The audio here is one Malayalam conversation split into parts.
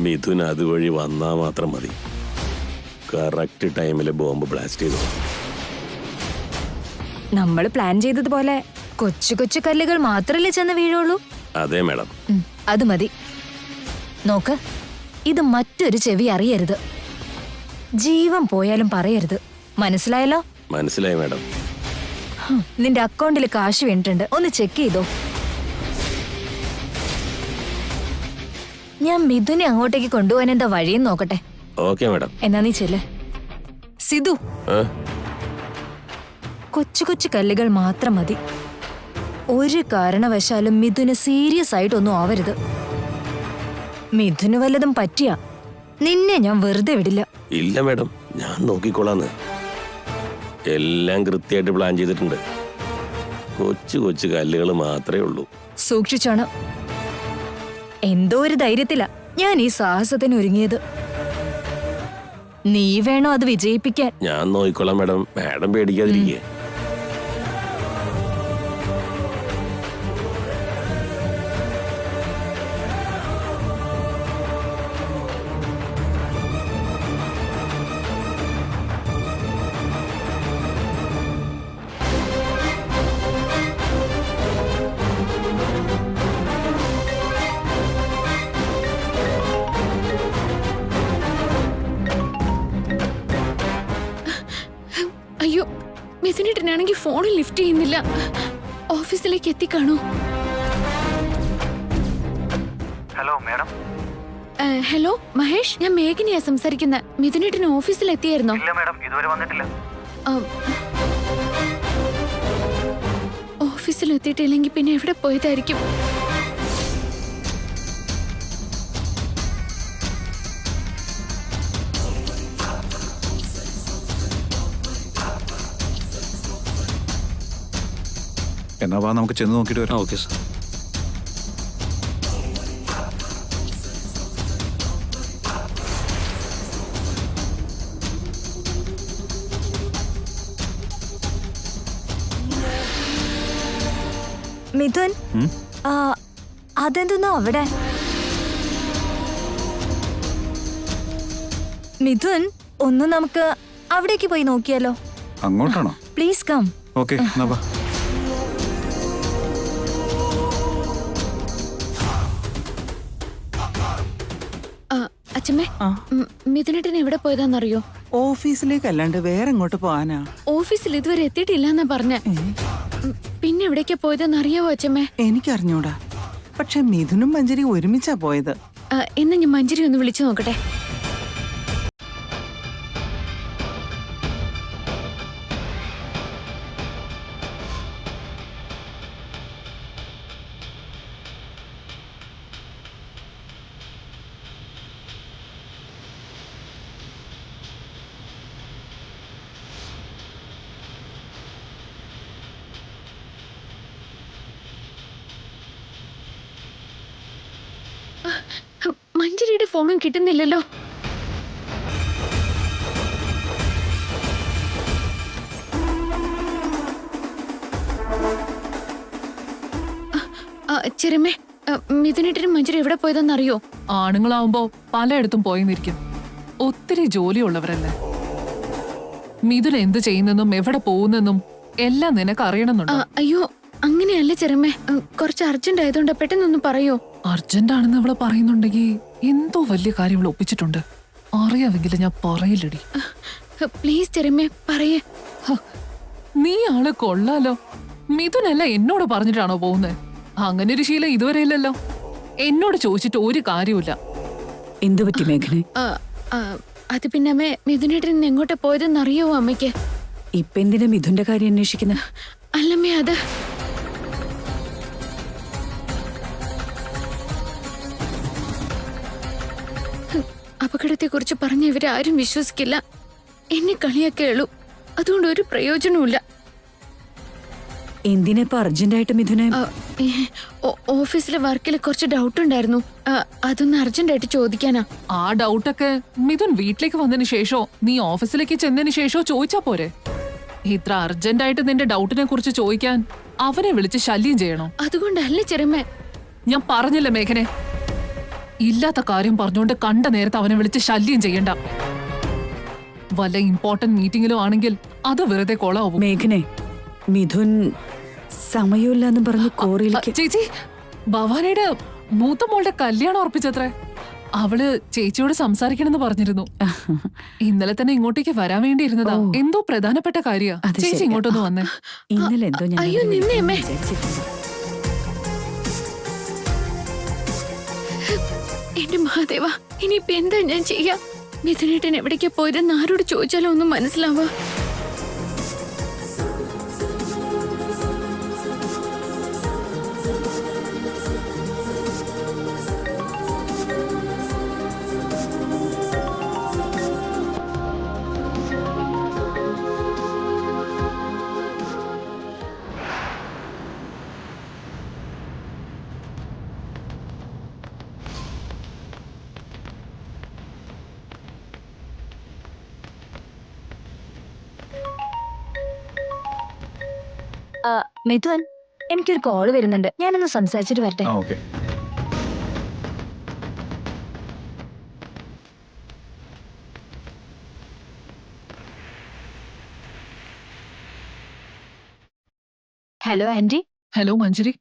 മിഥുൻ അതുവഴി വന്നാൽ മാത്രം മതി. കറക്റ്റ് ടൈമിൽ ബോംബ് ബ്ലാസ്റ്റ് ചെയ്തു. നമ്മൾ പ്ലാൻ ചെയ്തതുപോലെ കൊച്ചു കൊച്ചു കല്ലുകൾ മാത്രല്ലേ ചെന്ന് വീഴുള്ളൂ? അതെ മാഡം. അത് മതി. നോക്ക്, ഇത് മറ്റൊരു ചെവി അറിയരുത്. ജീവൻ പോയാലും പറയരുത്. മനസ്സിലായല്ലോ? മനസ്സിലായി മാഡം. നിന്റെ അക്കൗണ്ടിൽ കാശ് വീണിട്ടുണ്ട്, ഒന്ന് ചെക്ക് ചെയ്തോ. ഞാൻ മിഥുനെ അങ്ങോട്ടേക്ക് കൊണ്ടുപോകാൻ എന്താ വഴിയെന്ന് നോക്കട്ടെ. Okay madam. എന്നാ നീ ചെല്ല്. സിധു, കൊച്ചു കൊച്ചു കല്ലുകൾ മാത്രം മതി. ഒരു കാരണവശാലും മിഥുന് സീരിയസ് ആയിട്ടൊന്നും ആവരുത്. മിഥുന് വല്ലതും പറ്റിയ നിന്നെ ഞാൻ വെറുതെ വിടില്ല. ഇല്ല മാഡം, ഞാൻ നോക്കിക്കോളാന്ന്. എല്ലാം കൃത്യമായിട്ട് പ്ലാൻ ചെയ്തിട്ടുണ്ട്. കൊച്ചു കൊച്ചു കല്ലുകൾ മാത്രമേ ഉള്ളൂ. സൂക്ഷിച്ചാണ്. എന്തോ ഒരു ധൈര്യത്തിലാ ഞാൻ ഈ സാഹസത്തിന് ഒരുങ്ങിയത്. നീ വേണോ അത് വിജയിപ്പിക്കാൻ? ഞാൻ നോക്കിക്കോളാം മാഡം. മാഡം പേടിക്കാതിരിക്കേ. അയ്യോ, മിഥുനേട്ടനാണെങ്കിൽ ഫോണിൽ ലിഫ്റ്റ് ചെയ്യുന്നില്ല. ഓഫീസിലേക്ക് എത്തിക്കാണോ? Hello madam. ഹലോ മഹേഷ്, ഞാൻ മേഘനയാ സംസാരിക്കുന്നത്. മിഥുനേട്ടന് ഓഫീസിൽ എത്തിയായിരുന്നോ? ഇല്ല മാഡം, ഇതുവരെ വന്നിട്ടില്ല. ഓഫീസിൽ എത്തിയിട്ടില്ലെങ്കിൽ പിന്നെ എവിടെ പോയതായിരിക്കും? എന്നാ വാ, നമുക്ക് ചെന്ന് നോക്കിയിട്ട് വരാം. Okay sir. മിഥുൻ, അതെന്തെന്നോ അവിടെ. മിഥുൻ, ഒന്ന് നമുക്ക് അവിടേക്ക് പോയി നോക്കിയാലോ? അങ്ങോട്ടാണോ? Please come. ഓക്കെ, എന്നാ വാ. അച്ഛമ്മേ, മിഥുനേട്ടൻ എവിടെ പോയതാന്നറിയോ? ഓഫീസിലേക്ക് അല്ലാണ്ട് വേറെ എങ്ങോട്ട് പോവാനാ? ഓഫീസിൽ ഇതുവരെ എത്തിയിട്ടില്ലെന്നാ പറഞ്ഞേ. പിന്നെ എവിടേക്കാ പോയതെന്ന് അറിയാവോ അച്ഛമ്മേ? എനിക്കറിഞ്ഞൂടാ. പക്ഷെ മിഥുനും മഞ്ജരി ഒരുമിച്ചാ പോയത്. എന്നാ ഞാൻ മഞ്ജരി ഒന്ന് വിളിച്ചു നോക്കട്ടെ. മഞ്ജരിയുടെ ഫോണും കിട്ടുന്നില്ലല്ലോ. ചെറുമേ, മിഥുനേട്ടനും മഞ്ജരി എവിടെ പോയതെന്നറിയോ? ആണുങ്ങളാവുമ്പോ പലയിടത്തും പോയെന്നിരിക്കും. ഒത്തിരി ജോലിയുള്ളവരല്ലേ. മിഥുൻ എന്ത് ചെയ്യുന്നെന്നും എവിടെ പോകുന്നെന്നും എല്ലാം നിനക്ക് അറിയണമെന്നുണ്ടോ? അയ്യോ, അങ്ങനെയല്ല ചെറുമേ. കുറച്ച് അർജന്റ് ആയതുകൊണ്ട് പെട്ടെന്നൊന്ന് പറയോ? അർജന്റ് ആണെന്ന് അവള് പറയുന്നുണ്ടെങ്കിൽ എന്തോ വലിയ കാര്യം അവൾ ഒപ്പിച്ചിട്ടുണ്ട്. അറിയാമെങ്കിലും ഞാൻ പറയില്ലടി. പ്ലീസ് ചെറുമേ, പറയേ. നീ ആള് കൊള്ളാലോ. മിഥുനല്ല എന്നോട് പറഞ്ഞിട്ടാണോ പോകുന്നത്? അങ്ങനെ ഒരു ശീലം ഇതുവരെ ഇല്ലല്ലോ. എന്നോട് ചോദിച്ചിട്ട് ഒരു കാര്യമില്ല. എന്തു പറ്റി മേഘനെ? അത് പിന്നെ അമ്മേ, മിഥുനേട്ടൻ എങ്ങോട്ടാ പോയതെന്ന് അറിയാവോ അമ്മയ്ക്ക്? ഇപ്പൊ എന്തിനാ മിഥുന്റെ കാര്യം അന്വേഷിക്കുന്നത്? അല്ലമ്മേ, അത് അപകടത്തെ കുറിച്ച് പറഞ്ഞ ഇവരാരും വിശ്വസിക്കില്ല. എന്നെ കളിയാക്കേളൂ. അതുകൊണ്ട് ഒരു പ്രയോജനവുമില്ല. എന്തിനാ അർജന്റായിട്ട് മിഥുനെ? ഓഫീസിലെ വർക്കിൽ കുറച്ച് ഡൗട്ട് ഉണ്ടായിരുന്നു. അതൊന്ന് അർജന്റായിട്ട് ചോദിക്കാനാ. ആ ഡൗട്ടൊക്കെ മിഥുൻ വീട്ടിലേക്ക് വന്നതിന് ശേഷോ നീ ഓഫീസിലേക്ക് ചെന്നതിന് ശേഷോ ചോദിച്ചാ പോരെ? ഇത്ര അർജന്റായിട്ട് നിന്റെ ഡൗട്ടിനെ കുറിച്ച് ചോദിക്കാൻ അവനെ വിളിച്ച് ശല്യം ചെയ്യണോ? അതുകൊണ്ടല്ലേ ചെറുമേ. ഞാൻ പറഞ്ഞില്ല മേഘനെ, ഇല്ലാത്ത കാര്യം പറഞ്ഞുകൊണ്ട് കണ്ട നേരത്തെ അവനെ വിളിച്ച് ശല്യം ചെയ്യണ്ട. വല്ല ഇമ്പോർട്ടന്റ് മീറ്റിംഗിലോ ആണെങ്കിൽ അത് വെറുതെ കൊളാവും. മേഘനെ, മിഥുൻ സമയമില്ലെന്ന് പറഞ്ഞ് കോറിയിലേക്ക് ചേച്ചി, ഭവാനിയുടെ മൂത്ത മോളുടെ കല്യാണം ഉറപ്പിച്ചത്രേ. അവള് ചേച്ചിയോട് സംസാരിക്കണമെന്ന് പറഞ്ഞിരുന്നു. ഇന്നലെ തന്നെ ഇങ്ങോട്ടേക്ക് വരാൻ വേണ്ടിയിരുന്നതാ. എന്തോ പ്രധാനപ്പെട്ട കാര്യ. അത് ചേച്ചി ശരി. ഇങ്ങോട്ടൊന്ന് വന്നേ. ഇന്നലെ എന്തോ ഞാൻ അയ്യോ, നിന്നെ അമ്മേ. വിചാരിച്ചിരുന്നു. എന്റെ മഹാദേവ, ഇനിയിപ്പൊ എന്താ ഞാൻ ചെയ്യാ? മിഥുനേട്ടൻ എവിടേക്കാ പോയതെന്ന് ആരോട് ചോദിച്ചാലോ ഒന്നും മനസ്സിലാവാ. മിഥുൻ, എനിക്കൊരു കോള് വരുന്നുണ്ട്. ഞാനൊന്ന് സംസാരിച്ചിട്ട് വരട്ടെ. ആ ഓക്കെ. Hello aunty. ഹലോ മഞ്ജരി,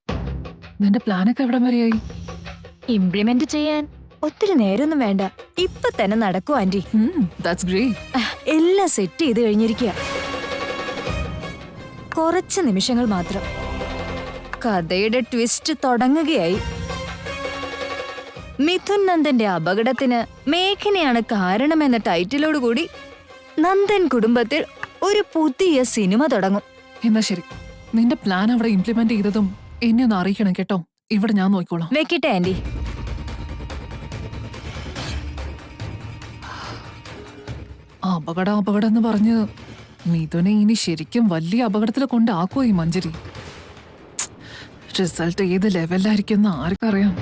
നിന്റെ പ്ലാനൊക്കെ എവിടം വരെയായി? ഇംപ്ലിമെന്റ് ചെയ്യാൻ ഒത്തിരി നേരമൊന്നും വേണ്ട. ഇപ്പൊ തന്നെ നടക്കൂ ആന്റി. That's great. എല്ലാം സെറ്റ് ചെയ്ത് കഴിഞ്ഞിരിക്കുക. കുറച്ച് നിമിഷങ്ങൾ മാത്രം. കഥയുടെ ട്വിസ്റ്റ് തുടങ്ങുകയായി. മിഥുൻ നന്ദന്റെ അപകടത്തിന് മേഘനയാണ് കാരണമെന്ന ടൈറ്റിലോട് കൂടി നന്ദൻ കുടുംബത്തിൽ ഒരു പുതിയ സിനിമ തുടങ്ങും. എന്നാ ശരി, നിന്റെ പ്ലാൻ അവിടെ ഇംപ്ലിമെന്റ് ചെയ്തതും എന്നെ ഒന്ന് അറിയിക്കണം കേട്ടോ. ഇവിടെ ഞാൻ നോക്കിക്കോളാം. വെക്കട്ടെ ആന്റി. അപകടം എന്ന് പറഞ്ഞ് മിഥുനെ ഇനി ശരിക്കും വലിയ അപകടത്തിൽ കൊണ്ടാക്കോ ഈ മഞ്ജരി. റിസൾട്ട് ഏത് ലെവലിലായിരിക്കും എന്ന് ആർക്കറിയാം.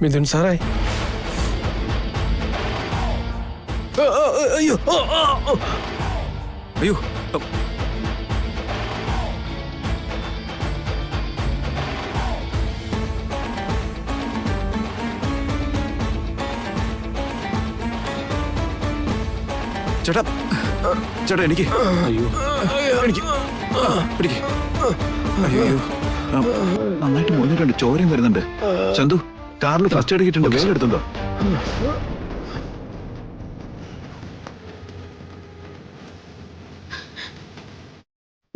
മിഥുൻ സാറേ. അയ്യോ അയ്യോ. ചേട്ടാ, ചേട്ടാ എനിക്ക് എനിക്ക് പിടിക്ക്. അയ്യോ, നന്നായിട്ട് മുന്നിട്ടുണ്ട്. ചോരയും വരുന്നുണ്ട്. ചന്തു, കാറിൽ ഫസ്റ്റ് എയ്ഡ് കിട്ടുന്നുണ്ട്. വേഗം എടുത്തുണ്ടോ?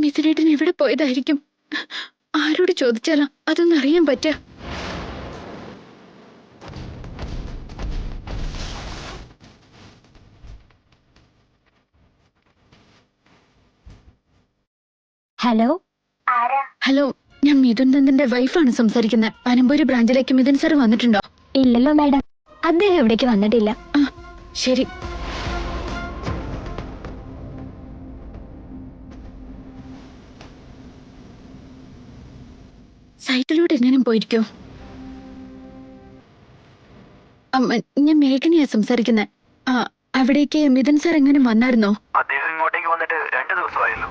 മിഥുനേട്ടൻ എവിടെ പോയതായിരിക്കും? ആരോട് ചോദിച്ചാലാ അതൊന്നും അറിയാൻ പറ്റുക? ഹലോ. ഹലോ, ഞാൻ മിഥുൻ നന്ദന്റെ വൈഫാണ് സംസാരിക്കുന്നത്. പനമ്പൂര് ബ്രാഞ്ചിലേക്ക് മിഥുൻ സാർ വന്നിട്ടുണ്ടോ? ഇല്ലല്ലോ മാഡം, അദ്ദേഹം എവിടേക്ക് വന്നിട്ടില്ല. ശരി. സൈറ്റിലൂടെ എങ്ങനെയും പോയിരിക്കോ? ഞാൻ മേഘനയാ സംസാരിക്കുന്നത്. അവിടേക്ക് മിഥുൻ സാർ എങ്ങനെ വന്നായിരുന്നോ? അദ്ദേഹം ഇങ്ങോട്ടേക്ക് വന്നിട്ട് 2 ദിവസമായല്ലോ.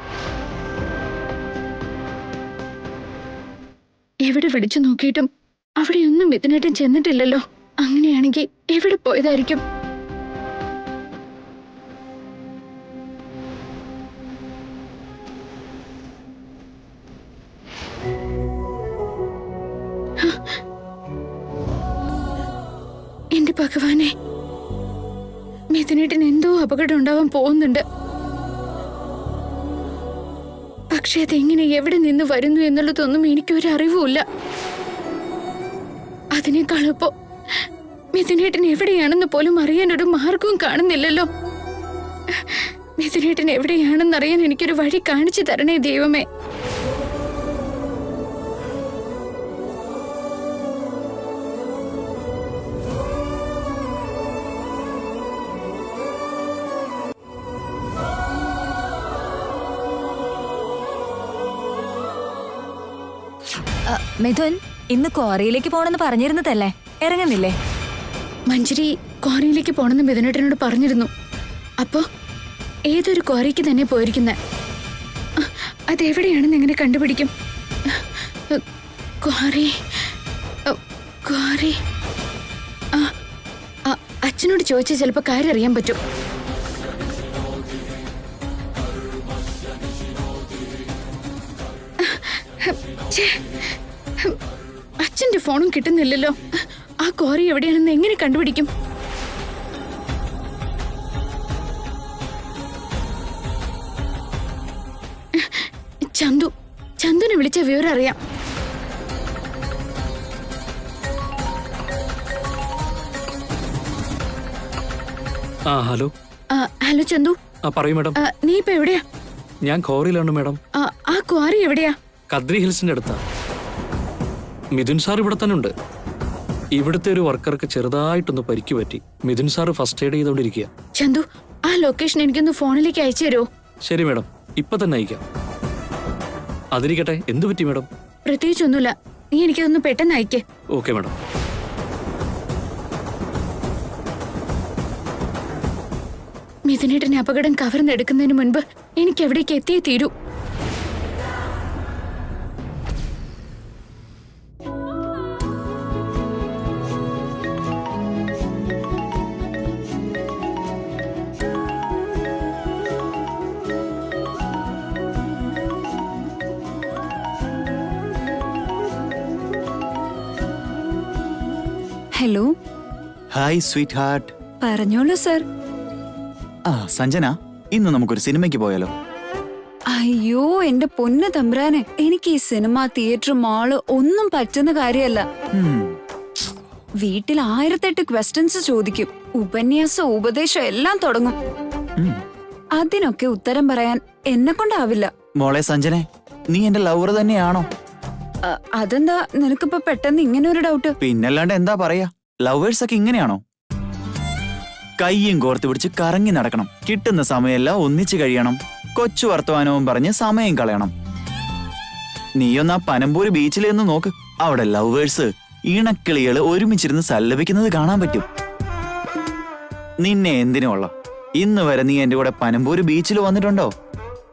എവിടെ വിളിച്ചു നോക്കിയിട്ടും അവിടെയൊന്നും മിഥുനേട്ടൻ ചെന്നിട്ടില്ലല്ലോ. അങ്ങനെയാണെങ്കിൽ എവിടെ പോയതായിരിക്കും? എന്റെ ഭഗവാനെ, മിഥുനേട്ടൻ എന്തോ അപകടം ഉണ്ടാവാൻ പോകുന്നുണ്ട്. പക്ഷെ അതെങ്ങനെ എവിടെ നിന്ന് വരുന്നു എന്നുള്ളതൊന്നും എനിക്കൊരു അറിവുമില്ല. അതിനേക്കാൾ ഇപ്പോ മിഥുനേട്ടൻ എവിടെയാണെന്ന് പോലും അറിയാനൊരു മാർഗവും കാണുന്നില്ലല്ലോ. മിഥുനേട്ടൻ എവിടെയാണെന്ന് അറിയാൻ എനിക്കൊരു വഴി കാണിച്ചു തരണേ ദൈവമേ. മിഥുൻ, ഇന്ന് ക്വാറിയിലേക്ക് പോണെന്ന് പറഞ്ഞിരുന്നതല്ലേ, ഇറങ്ങുന്നില്ലേ? മഞ്ജരി ക്വാറിയിലേക്ക് പോണെന്ന് മിഥുനേട്ടനോട് പറഞ്ഞിരുന്നു. അപ്പോ ഏതൊരു ക്വാറിക്ക് തന്നെ പോയിരിക്കുന്നെ. അതെവിടെയാണെന്ന് എങ്ങനെ കണ്ടുപിടിക്കും? ക്വാറി ക്വാറി അച്ഛനോട് ചോദിച്ചാൽ ചിലപ്പോ കാര്യം അറിയാൻ പറ്റും. അച്ഛന്റെ ഫോണും കിട്ടുന്നില്ലല്ലോ. ആ ക്വാറി എവിടെയാണെന്ന് എങ്ങനെ കണ്ടുപിടിക്കും? ചന്തുനെ വിളിച്ച വിവരം അറിയാം. ഹലോ. ഹലോ ചന്തു. പറയൂ മാഡം. നീ ഇപ്പൊ എവിടെയാ? ഞാൻ ക്വാറിയിലാണ് മാഡം. ആ ക്വാറി എവിടെയാ? കദ്രി ഹിൽസിന്റെ അടുത്താ. മിഥുൻ സാർ ഇവിടെ തന്നെ ഉണ്ട്. ഇവിടുത്തെ ഒരു വർക്കർക്ക് ചെറുതായിട്ടൊന്ന് പരിക്ക് പറ്റി. മിഥുൻ സാർ ഫസ്റ്റ് എയ്ഡ് ചെയ്തോണ്ടിരിക്കുക. ചന്തു, ആ ലൊക്കേഷൻ എനിക്കൊന്ന് ഫോണിലേക്ക് അയച്ചു തരുമോ? ശരി മാഡം, ഇപ്പൊ തന്നെ അയക്കാം. അതിരിക്കട്ടെ, എന്തു പറ്റി മാഡം? പ്രത്യേകിച്ചൊന്നുമില്ല, നീ എനിക്കതൊന്ന് പെട്ടെന്ന് അയക്കേ. Okay madam. മിഥുനേട്ടന്റെ അപകടം കവർന്നെടുക്കുന്നതിന് മുൻപ് എനിക്ക് എവിടേക്ക് എത്തിയേ തീരൂ. ഹലോ. Hi sweet heart. പറഞ്ഞോളൂ സർ. സഞ്ജന, ഇന്ന് നമുക്കൊരു സിനിമയ്ക്ക് പോയാലോ? അയ്യോ എന്റെ പൊന്ന് തമ്പ്രാനെ, എനിക്ക് ഈ സിനിമ, തിയേറ്റർ, മാള് ഒന്നും പറ്റുന്ന കാര്യമല്ല. വീട്ടിൽ 1008 ക്വസ്റ്റ്യൻസ് ചോദിക്കും. ഉപന്യാസം, ഉപദേശം എല്ലാം തുടങ്ങും. അതിനൊക്കെ ഉത്തരം പറയാൻ എന്നെ കൊണ്ടാവില്ല. മോളെ സഞ്ജനെ, നീ എന്റെ ലവർ തന്നെയാണോ? അതെന്താ നിനക്കിപ്പോ പെട്ടെന്ന് ഇങ്ങനെ ഒരു ഡൗട്ട്? പിന്നല്ലാണ്ട് എന്താ പറയാ, ലവേഴ്സ് ഒക്കെ ഇങ്ങനെയാണോ? കയ്യും കോർത്ത് പിടിച്ച് കറങ്ങി നടക്കണം, കിട്ടുന്ന സമയമെല്ലാം ഒന്നിച്ചു കഴിയണം, കൊച്ചു വർത്തമാനവും പറഞ്ഞ് സമയം കളയണം. നീയൊന്നാ പനമ്പൂര് ബീച്ചിലെന്ന് നോക്ക്, അവിടെ ലവേഴ്സ് ഇണക്കിളികള് ഒരുമിച്ചിരുന്ന് സല്ലപിക്കുന്നത് കാണാൻ പറ്റും. നിന്നെ എന്തിനുള്ള ഇന്ന് വരെ നീ എന്റെ കൂടെ പനമ്പൂര് ബീച്ചിൽ വന്നിട്ടുണ്ടോ?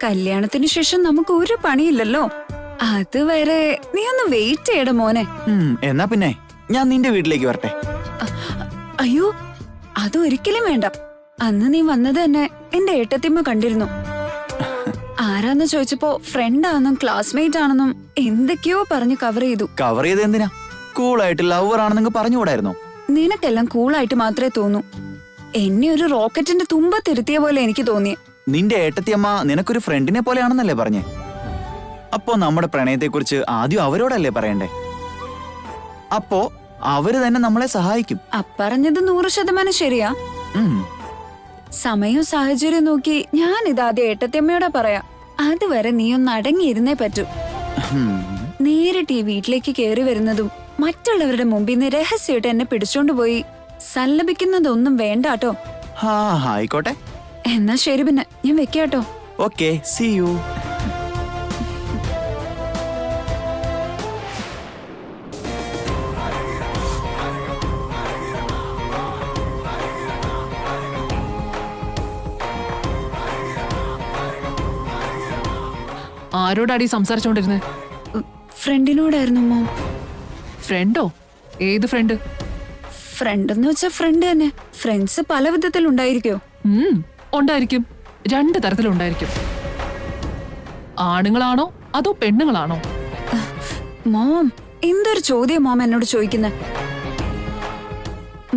കല്യാണത്തിന് ശേഷം നമുക്ക് ഒരു പണിയില്ലല്ലോ, അതുവരെ നീ ഒന്ന് വെയിറ്റ് ചെയ്യട മോനെ. എന്നാ പിന്നെ ഞാൻ നിന്റെ വീട്ടിലേക്ക് വരട്ടെ? അയ്യോ, അതൊരിക്കലും വേണ്ട. അന്ന് നീ വന്നത് തന്നെ എന്റെ ഏട്ടത്തിമ്മ കണ്ടിരുന്നു. ആരാന്ന് ചോദിച്ചപ്പോ ഫ്രണ്ടാണെന്നും ക്ലാസ്മേറ്റ് ആണെന്നും എന്തൊക്കെയോ പറഞ്ഞ് കവർ ചെയ്തു. കവർ ചെയ്ത് എന്തിനാ? കൂളായിട്ട് ലവർ ആണെന്നങ്ങ് പറഞ്ഞുകൂടായിരുന്നോ? നിനക്കെല്ലാം കൂളായിട്ട് മാത്രമേ തോന്നൂ. എന്നെ ഒരു റോക്കറ്റിന്റെ തുമ്പത്തിരുത്തിയ പോലെ എനിക്ക് തോന്നി. നിന്റെ ഏട്ടത്തിയമ്മ നിനക്കൊരു ഫ്രണ്ടിനെ പോലെയാണെന്നല്ലേ പറഞ്ഞേ? അപ്പോ നമ്മുടെ പ്രണയത്തെക്കുറിച്ച് ആദ്യം അവരോടല്ലേ പറയണ്ടേ? അപ്പോ അവര് തന്നെ നമ്മളെ സഹായിക്കും. അപ്പറഞ്ഞത് 100% ശരിയാ. സമയവും സാഹചര്യം നോക്കി ഞാൻ ഇതാദ്യം ഏട്ടത്തിയമ്മയോടെ പറയാം. അതുവരെ നീ ഒന്ന് അടങ്ങിയിരുന്നേ പറ്റൂ. നേരിട്ട് ഈ വീട്ടിലേക്ക് കയറി വരുന്നതും മറ്റുള്ളവരുടെ മുമ്പിൽ നിന്ന് രഹസ്യമായിട്ട് എന്നെ പിടിച്ചോണ്ട് പോയി സല്ലപിക്കുന്നതൊന്നും വേണ്ടാട്ടോ. ആയിക്കോട്ടെ. എന്നാ ശരി, പിന്നെ ഞാൻ വെക്കാട്ടോ. Okay, see you. ആരോടാടി സംസാരിച്ചോണ്ടിരുന്നേ? ഫ്രണ്ടിനോടായിരുന്നു മോം. ഫ്രണ്ടോ? ഏത് ഫ്രണ്ട്? ഫ്രണ്ട് എന്ന് വെച്ചാ ഫ്രണ്ട് തന്നെ. ഫ്രണ്ട്സ് പല വിധത്തിൽ ഉണ്ടായിരിക്കോ? ഉണ്ടായിരിക്കും. 2 തരത്തിലുണ്ടായിരിക്കും. ആണുങ്ങളാണോ അതോ പെണ്ണുങ്ങളാണോ? മോം, എന്തൊരു ചോദ്യം മോം എന്നോട് ചോദിക്കുന്നെ?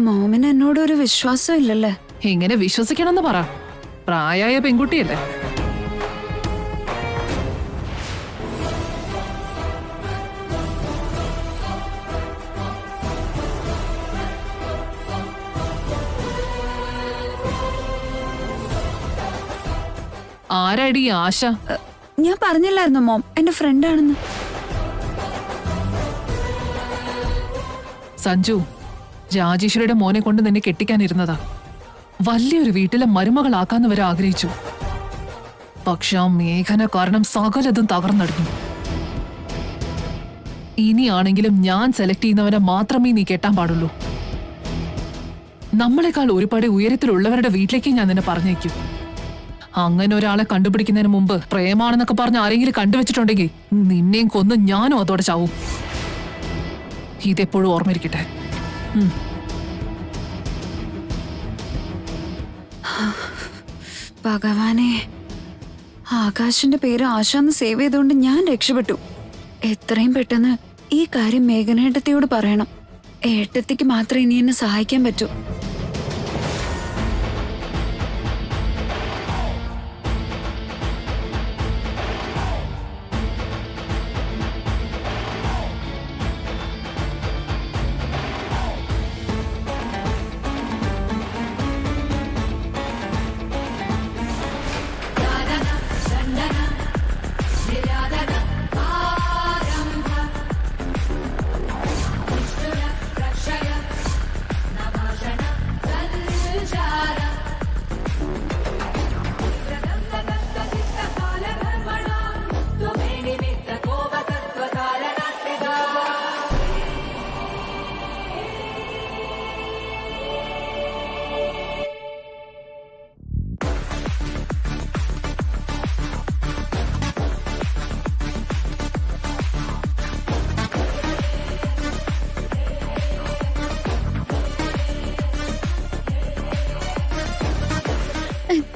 മോമിന് എന്നോടൊരു വിശ്വാസം ഇല്ലല്ലേ? എങ്ങനെ വിശ്വസിക്കണമെന്ന് പറ. പ്രായമായ പെൺകുട്ടിയല്ലേ? ആരാടി ഈ ആശ? ഞാൻ പറഞ്ഞില്ലായിരുന്നു മോം എന്റെ ഫ്രണ്ടാണെന്ന്. സഞ്ജു, രാജേശ്വരിയുടെ മോനെ കൊണ്ട് നിന്നെ കെട്ടിക്കാനിരുന്നതാ. വലിയൊരു വീട്ടിലെ മരുമകളാക്കാന്ന് വരെ ആഗ്രഹിച്ചു. പക്ഷെ ആ മേഘന കാരണം സകലതും തകർന്നടിഞ്ഞു. ഇനിയാണെങ്കിലും ഞാൻ സെലക്ട് ചെയ്യുന്നവനെ മാത്രമേ നീ കെട്ടാൻ പാടുള്ളൂ. നമ്മളെക്കാൾ ഒരുപാട് ഉയരത്തിലുള്ളവരുടെ വീട്ടിലേക്ക് ഞാൻ നിന്നെ പറഞ്ഞേക്കും. അങ്ങനെ ഒരാളെ കണ്ടുപിടിക്കുന്നതിന് മുമ്പ് പ്രേമാണെന്നൊക്കെ പറഞ്ഞ് ആരെങ്കിലും കണ്ടുവച്ചിട്ടുണ്ടെങ്കിൽ നിന്നെയും കൊന്ന് ഞാനും അതോടെ ചാവും. ഇതെപ്പോഴും ഓർമ്മയിരിക്കട്ടെ. ഭഗവാനെ, ആകാശിന്റെ പേര് ആശാന്ന് സേവ് ചെയ്തുകൊണ്ട് ഞാൻ രക്ഷപ്പെട്ടു. എത്രയും പെട്ടെന്ന് ഈ കാര്യം മേഘനേട്ടത്തിയോട് പറയണം. ഏട്ടത്തിക്ക് മാത്രമേ ഇനി എന്നെ സഹായിക്കാൻ പറ്റൂ.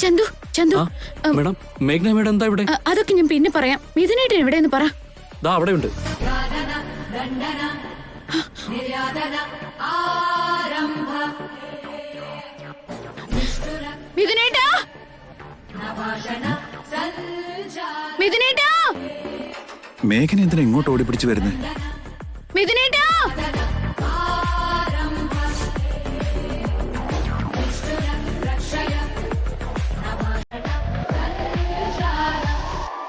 ചന്തു, ചന്തു, മേഡം, മേഘ്ന മേഡം എന്താ ഇവിടെ? അതൊക്കെ ഞാൻ പിന്നെ പറയാം. മിഥുനേട്ടൻ എവിടെയെന്ന് പറ. ദാ അവിടെയുണ്ട്. മിഥുനേട്ടാ, മിഥുനേട്ടാ, മേഘന എന്തിനാ ഇങ്ങോട്ട് ഓടിപ്പിടിച്ചു വരുന്നത്? മിഥുനേട്ടാ.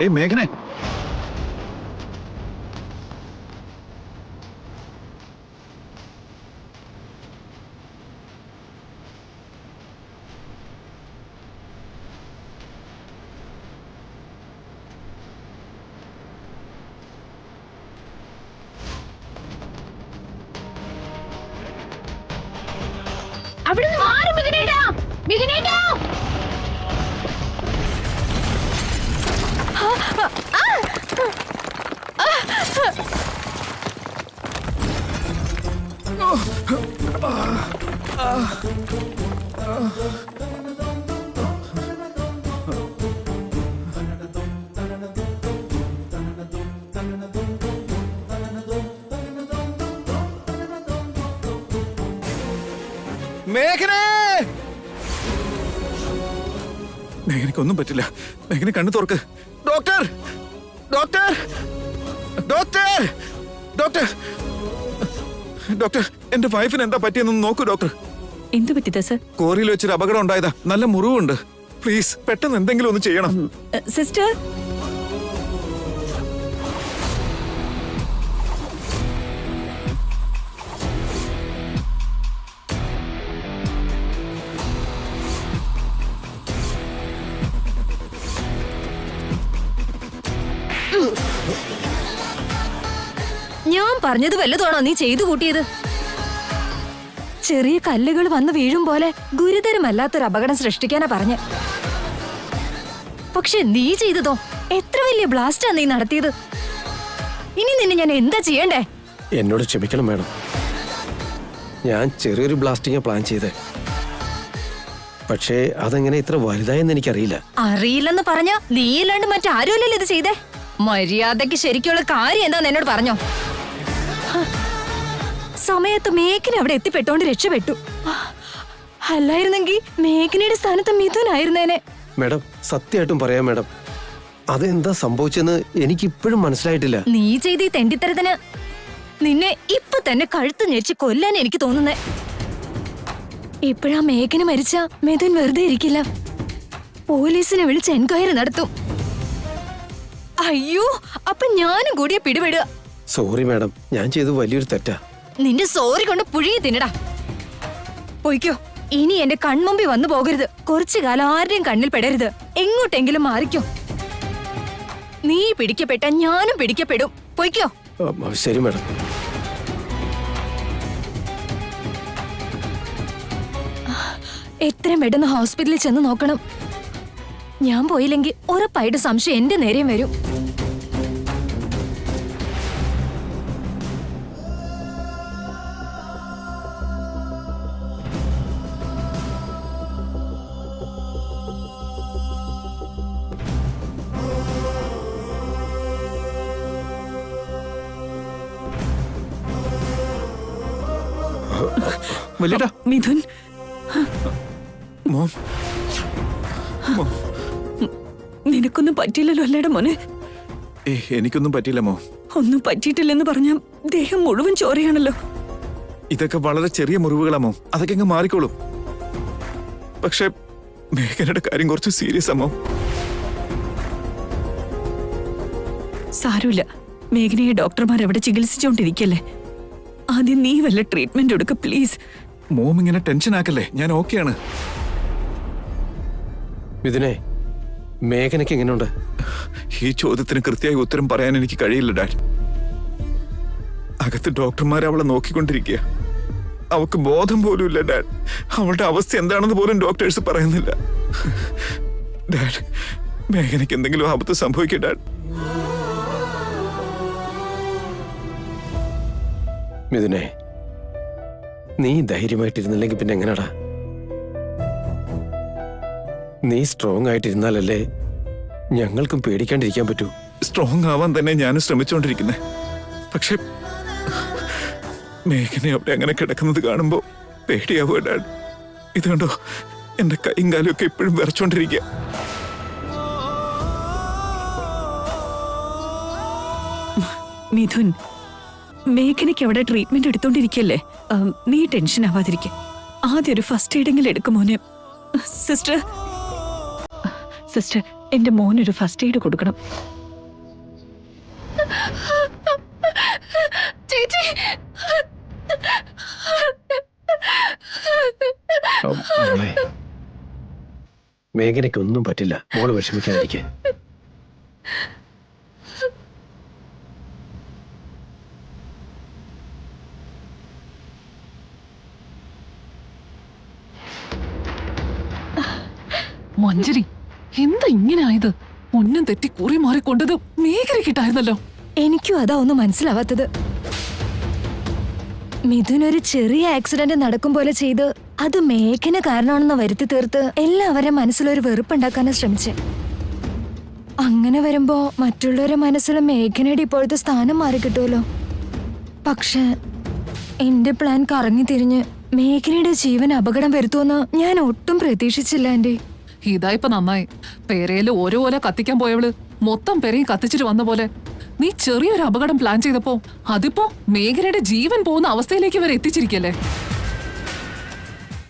ഏയ് മേഘനെ, അവിടുന്ന് മാറി മിഥുനേട്ടാ, മിഥുനേട്ടാ. മേഘനെ! മേഘനയ്ക്കൊന്നും പറ്റില്ല. മേഘന കണ്ണു തുറക്ക്. Doctor, doctor, doctor, doctor, doctor, എന്റെ വൈഫിന് എന്താ പറ്റിയെന്ന് നോക്കൂ ഡോക്ടർ. എന്തു പറ്റിയതാ സർ? കോറിയിൽ വെച്ചൊരു അപകടം ഉണ്ടായതാ. നല്ല മുറിവുണ്ട്. പ്ലീസ് പെട്ടെന്ന് എന്തെങ്കിലും ഒന്ന് ചെയ്യണം. സിസ്റ്റർ, ഞാൻ പറഞ്ഞത് വല്ലതാണോ നീ ചെയ്തു കൂട്ടിയത്? ചെറിയ കല്ലുകൾ വന്ന് വീഴും പോലെ ഗുരുതരമല്ലാത്തൊരു അപകടം സൃഷ്ടിക്കാനാ പറഞ്ഞ്. പക്ഷെ നീ ചെയ്തതോ എത്ര വലിയ ബ്ലാസ്റ്റാ നീ നടത്തിയത്. ഇനി നിന്നെ ഞാൻ എന്താ ചെയ്യണ്ടേ? എന്നോട് ക്ഷമിക്കണം മാഡം. ഞാൻ ചെറിയൊരു ബ്ലാസ്റ്റിംഗ് പ്ലാൻ ചെയ്തേ. പക്ഷേ അതെങ്ങനെ ഇത്ര വലുതായെന്ന് എനിക്കറിയില്ല. അറിയില്ലെന്ന് പറഞ്ഞ നീയില്ലാണ്ട് മറ്റാരുമല്ലല്ലോ ഇത് ചെയ്തേ. മര്യാദക്ക് ശരിക്കുള്ള കാര്യം എന്താന്ന് എന്നോട് പറഞ്ഞോ. സമയത്ത് മേഘന അവിടെ എത്തിപ്പെട്ടോണ്ട് രക്ഷപ്പെട്ടു. അല്ലായിരുന്നെങ്കിൽ മേഘനയുടെ സ്ഥാനത്ത് മിഥുനായിരുന്നേനെ. മാഡം സത്യമായിട്ടും പറയാം മാഡം, അതെന്താ സംഭവിച്ചെന്ന് എനിക്കിപ്പോഴും മനസ്സിലായിട്ടില്ല. നീ ചെയ്ത ഈ തെണ്ടിത്തരത്തിന് നിന്നെ ഇപ്പൊ തന്നെ കഴുത്ത് ഞെരിച്ച് കൊല്ലാൻ എനിക്ക് തോന്നുന്നേ. ഇപ്പോഴാ മേഘന മരിച്ച മിഥുൻ വെറുതെ ഇരിക്കില്ല. പോലീസിനെ വിളിച്ച് എൻക്വയറി നടത്തും. അയ്യോ, അപ്പൊ ഞാനും കൂടിയ പിടിപെടുക. സോറി മാഡം, ഞാൻ ചെയ്തത് വലിയൊരു തെറ്റാ. നിന്റെ സോറി കൊണ്ട് പുഴുങ്ങി തിന്നടാ. പൊയ്ക്കോ, ഇനി എന്റെ കൺമുമ്പിൽ വന്നു പോകരുത്. കുറച്ചു കാലം ആരുടെയും കണ്ണിൽ പെടരുത്. എങ്ങോട്ടെങ്കിലും മാറിക്കോ. നീ പിടിക്കപ്പെട്ട ഞാനും പിടിക്കപ്പെടും. പൊയ്ക്കോ. ശരി മാഡം. എത്രയും പെട്ടെന്ന് ഹോസ്പിറ്റലിൽ ചെന്ന് നോക്കണം. ഞാൻ പോയില്ലെങ്കിൽ ഉറപ്പായിട്ട് സംശയം എന്റെ നേരെയും വരും. മിഥുൻ, നിനക്കൊന്നും പറ്റിയില്ലല്ലോ അല്ലേടാ മോനെ? എനിക്കൊന്നും പറ്റിയില്ല മോ. ഒന്നും പറ്റിയിട്ടില്ലെന്ന് പറഞ്ഞ ദേഹം മുഴുവൻ ചോരയാണല്ലോ. ഇതൊക്കെ വളരെ ചെറിയ മുറിവുകളാ മോ, അതൊക്കെ അങ്ങ് മാറിക്കോളും. പക്ഷെ മേഘനയുടെ കാര്യം കുറച്ച് സീരിയസ് ആമോ. സാരമില്ല, മേഘനയെ ഡോക്ടർമാർ എവിടെ ചികിത്സിച്ചോണ്ടിരിക്കല്ലേ. ആദ്യം നീ വല്ല ട്രീറ്റ്മെന്റ് എടുക്ക പ്ലീസ്. മോം ഇങ്ങനെ ടെൻഷൻ ആക്കല്ലേ, ഞാൻ ഓക്കെയാണ്. മിഥുനെ, മേഘനയ്ക്ക് എങ്ങനെയുണ്ട്? ഈ ചോദ്യത്തിന് കൃത്യമായി ഉത്തരം പറയാൻ എനിക്ക് കഴിയില്ല ഡാഡ്. അകത്ത് ഡോക്ടർമാർ അവളെ നോക്കിക്കൊണ്ടിരിക്കുക. അവൾക്ക് ബോധം പോലും ഇല്ല ഡാഡ്. അവളുടെ അവസ്ഥ എന്താണെന്ന് പോലും ഡോക്ടേഴ്സ് പറയുന്നില്ല. ഡാഡ്, മേഘനയ്ക്ക് എന്തെങ്കിലും ആപത്ത് സംഭവിക്കുക ഡാഡ്. മിഥുനെ, നീ ധൈര്യമായിട്ടിരുന്നില്ലെങ്കിൽ പിന്നെ എങ്ങനെയാടാ? നീ സ്ട്രോങ് ആയിട്ടിരുന്നാലല്ലേ ഞങ്ങൾക്കും പേടിക്കാണ്ടിരിക്കാൻ പറ്റൂ. സ്ട്രോങ് ആവാൻ തന്നെ ഞാനും ശ്രമിച്ചുകൊണ്ടിരിക്കുന്നേ. പക്ഷെ മേഘനെ അവിടെ അങ്ങനെ കിടക്കുന്നത് കാണുമ്പോ പേടിയാവുക ഡാഡ്. ഇതുകൊണ്ടോ എന്റെ കൈയും കാലും ഒക്കെ ഇപ്പോഴും വിറച്ചോണ്ടിരിക്കുക. മിഥുൻ, മേഘനയ്ക്ക് അവിടെ ട്രീറ്റ്മെന്റ് എടുത്തോണ്ടിരിക്കല്ലേ. നീ ടെൻഷൻ ആവാതിരിക്കെ. ആദ്യം ഒരു ഫസ്റ്റ് എയ്ഡെങ്കിലും എടുക്കുമോനെ. സിസ്റ്റർ, എന്റെ മോനൊരു ഫസ്റ്റ് എയ്ഡ് കൊടുക്കണം. ചേച്ചി, മേഘനയ്ക്ക് ഒന്നും പറ്റില്ല, മോള് വിഷമിക്കാതിരിക്കെ. മഞ്ജരി, എന്താ ഇങ്ങനെ ആയത്? ഒന്നും തെറ്റി കുറി മാറിക്കൊണ്ടത് മേഘന കിട്ടായിരുന്നല്ലോ. എനിക്കും അതാ ഒന്നും മനസ്സിലാവാത്തത്. മിഥുൻ ഒരു ചെറിയ ആക്സിഡന്റ് നടക്കും പോലെ ചെയ്ത് അത് മേഘന കാരണമാണെന്ന് വരുത്തി തീർത്ത് എല്ലാവരും മനസ്സിലൊരു വെറുപ്പുണ്ടാക്കാനാ ശ്രമിച്ചേ. അങ്ങനെ വരുമ്പോ മറ്റുള്ളവരുടെ മനസ്സിൽ മേഘനയുടെ ഇപ്പോഴത്തെ സ്ഥാനം മാറി കിട്ടുമല്ലോ. പക്ഷെ എന്റെ പ്ലാൻ കറങ്ങി തിരിഞ്ഞ് മേഘനയുടെ ജീവൻ അപകടം വരുത്തുമെന്ന് ഞാൻ ഒട്ടും പ്രതീക്ഷിച്ചില്ല ആന്റി. ഇതായിപ്പോ നന്നായി. പേരയില് ഓരോ കത്തിക്കാൻ പോയവള് മൊത്തം പേരെയും കത്തിച്ചിട്ട് വന്ന പോലെ നീ ചെറിയൊരു അപകടം പ്ലാൻ ചെയ്തപ്പോ അതിപ്പോ മേഘനയുടെ ജീവൻ പോകുന്ന അവസ്ഥയിലേക്ക് വരെ എത്തിച്ചിരിക്കല്ലേ.